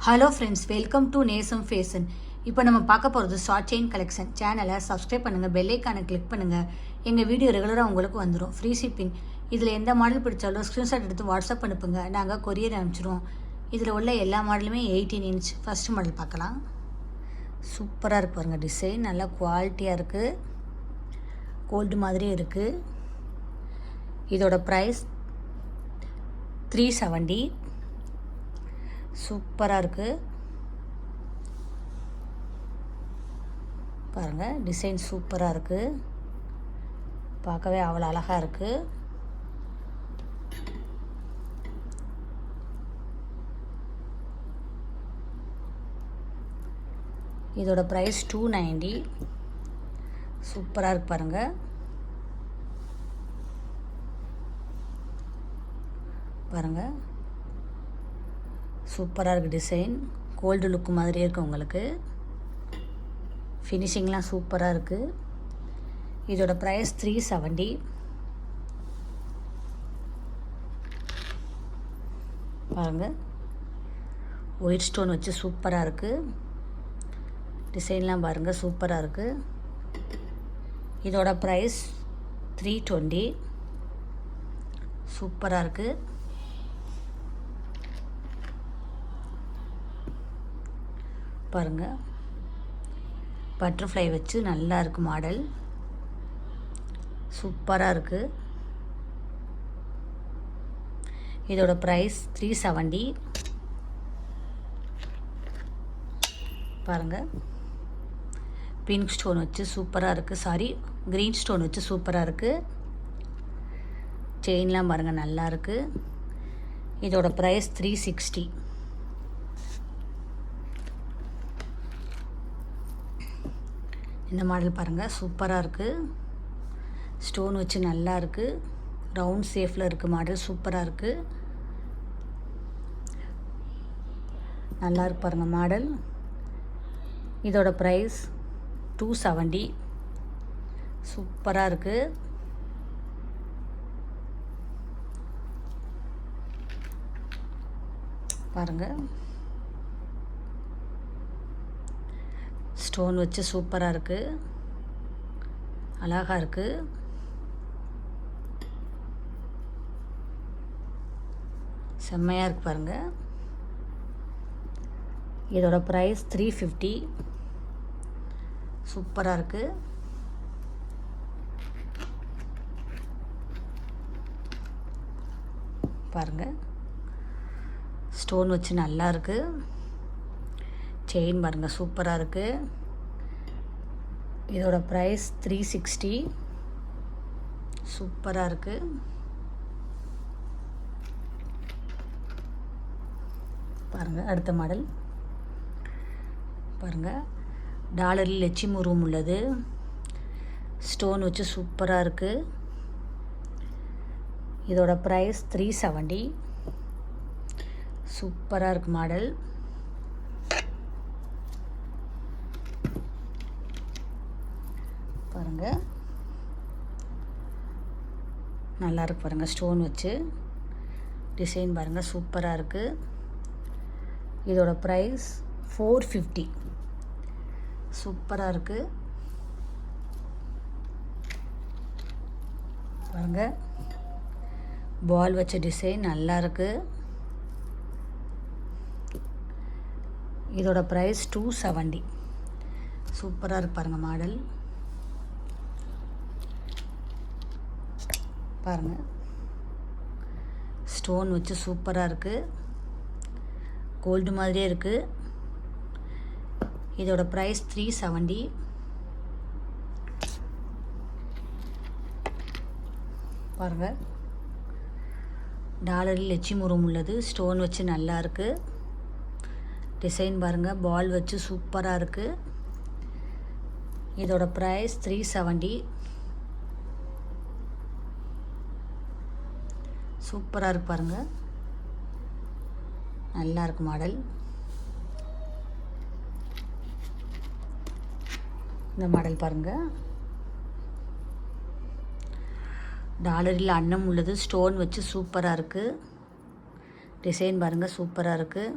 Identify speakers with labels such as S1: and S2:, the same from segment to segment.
S1: Hello friends, welcome to நேசம் fashion. இப்போ நம்ம பார்க்க போகிறது ஷார்ட் செயின் கலெக்ஷன். சேனலை சப்ஸ்கிரைப் பண்ணுங்கள், பெல் ஐக்கானை கிளிக் பண்ணுங்கள். எங்கள் வீடியோ ரெகுலராக உங்களுக்கு வந்துடும். Free shipping. இதில் எந்த மாடல் பிடிச்சாலும் ஸ்க்ரீன்ஷாட் எடுத்து வாட்ஸ்அப் அனுப்புங்க, நாங்கள் கொரியர் அனுப்பிச்சிடுவோம். இதில் உள்ள எல்லா மாடலுமே 18 இன்ச். ஃபஸ்ட்டு மாடல் பார்க்கலாம். சூப்பராக இருக்குது பாருங்கள், டிசைன் நல்லா குவாலிட்டியாக இருக்குது, கோல்டு மாதிரி இருக்குது. இதோட ப்ரைஸ் 370. சூப்பராக இருக்குது பாருங்கள், டிசைன் சூப்பராக இருக்குது, பார்க்கவே அவ்வளோ அழகாக இருக்குது. இதோட ப்ரைஸ் 290. சூப்பராக இருக்குது பாருங்கள். பாருங்கள், சூப்பராக இருக்குது டிசைன், கோல்டு லுக்கு மாதிரியே இருக்குது உங்களுக்கு. ஃபினிஷிங்லாம் சூப்பராக இருக்குது. இதோட ப்ரைஸ் 370. பாருங்கள், ஒயிட் ஸ்டோன் வச்சு சூப்பராக இருக்குது. டிசைன்லாம் பாருங்கள், சூப்பராக இருக்குது. இதோட ப்ரைஸ் 320. சூப்பராக இருக்குது. பாருங்கள், பட்டர்ஃப்ளை வச்சு நல்லா இருக்குது மாடல், சூப்பராக இருக்குது. இதோட ப்ரைஸ் 370. பாருங்கள், பிங்க் ஸ்டோன் வச்சு சூப்பராக இருக்குது, க்ரீன் ஸ்டோன் வச்சு சூப்பராக இருக்குது. செயின்லாம் பாருங்கள், நல்லா இருக்குது. இதோட ப்ரைஸ் 360. இந்த மாடல் பாருங்கள், சூப்பராக இருக்குது, ஸ்டோன் வச்சு நல்லா இருக்குது, ரவுண்ட் ஷேப்பில் இருக்குது மாடல், சூப்பராக இருக்குது, நல்லா இருக்கு பாருங்கள் மாடல். இதோட ப்ரைஸ் 270. சூப்பராக இருக்குது. பாருங்கள், ஸ்டோன் வச்சு சூப்பராக இருக்குது, அழகாக இருக்குது. செம்மையாக இருக்குது பாருங்கள். இதோட ப்ரைஸ் 350. சூப்பராக இருக்குது. பாருங்கள், ஸ்டோன் வச்சு நல்லா இருக்குது. செயின் பாருங்கள், சூப்பராக இருக்குது. இதோட ப்ரைஸ் 360. சூப்பராக இருக்குது. பாருங்கள், அடுத்த மாடல் பாருங்கள், டாலரில் லட்சுமி உருவம் உள்ளது, ஸ்டோன் வச்சு சூப்பராக இருக்குது. இதோட ப்ரைஸ் 370. சூப்பராக இருக்குது மாடல். பாருங்கள், நல்லா இருக்கு பாருங்கள், ஸ்டோன் வச்சு டிசைன் பாருங்கள், சூப்பராக இருக்குது. இதோட ப்ரைஸ் 450. சூப்பராக இருக்குது. பாருங்கள், பால் வச்ச டிசைன் நல்லா இருக்குது. இதோட ப்ரைஸ் 270. சூப்பராக இருக்கு பாருங்கள் மாடல். பாருங்கள், ஸ்டோன் வச்சு சூப்பராக இருக்குது, கோல்டு மாதிரியே இருக்குது. இதோட ப்ரைஸ் 370. பாருங்கள், டாலரில் லட்சுமி உருவம் உள்ளது, ஸ்டோன் வச்சு நல்லா இருக்குது. டிசைன் பாருங்கள், பால் வச்சு சூப்பராக இருக்குது. இதோட ப்ரைஸ் 370. சூப்பராக இருக்கு பாருங்கள், நல்லா இருக்கு மாடல். இந்த மாடல் பாருங்கள், டாலரில் அன்னம் உள்ளது, ஸ்டோன் வச்சு சூப்பராக இருக்குது. டிசைன் பாருங்கள், சூப்பராக இருக்குது.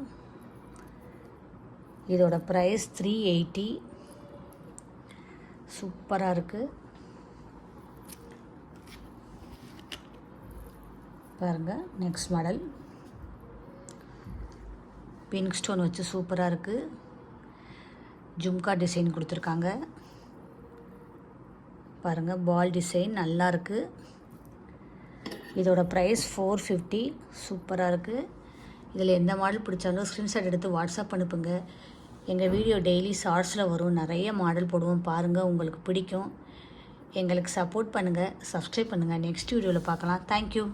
S1: இதோட ப்ரைஸ் 380. சூப்பராக இருக்குது பாருங்கள். நெக்ஸ்ட் மாடல் பிங்க் ஸ்டோன் வச்சு சூப்பராக இருக்குது. ஜும்கா டிசைன் கொடுத்துருக்காங்க பாருங்கள். பால் டிசைன் நல்லா இருக்குது. இதோட ப்ரைஸ் 450. சூப்பராக இருக்குது. இதில் எந்த மாடல் பிடிச்சாலும் ஸ்க்ரீன்ஷாட் எடுத்து வாட்ஸ்அப் அனுப்புங்க. எங்கள் வீடியோ டெய்லி ஷார்ட்ஸில் வரும். நிறைய மாடல் போடுவோம் பாருங்கள், உங்களுக்கு பிடிக்கும். எங்களுக்கு சப்போர்ட் பண்ணுங்கள், சப்ஸ்கிரைப் பண்ணுங்கள். நெக்ஸ்ட் வீடியோவில் பார்க்கலாம். தேங்க்யூ.